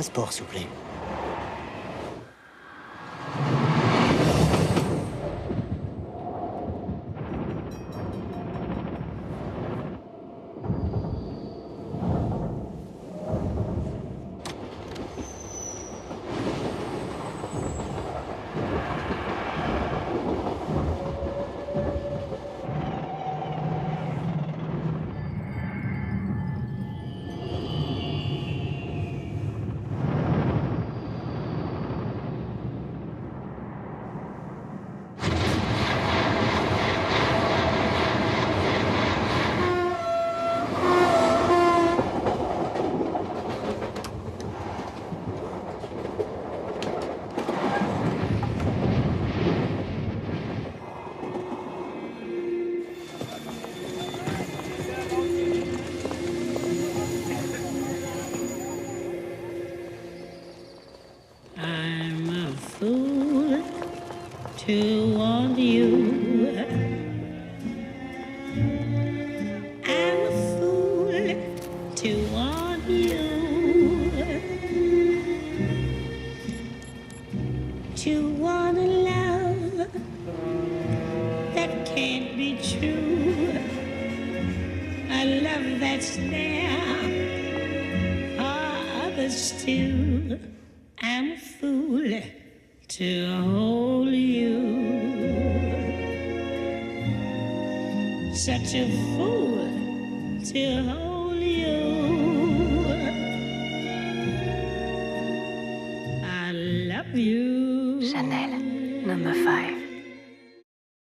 passeport, s'il vous plaît. I'm a fool to want you. I'm a fool to want you. To want a love that can't be true. A love that's there for others too. I'm a fool to hold you. Such a fool to hold you. I love you. Chanel, number 5.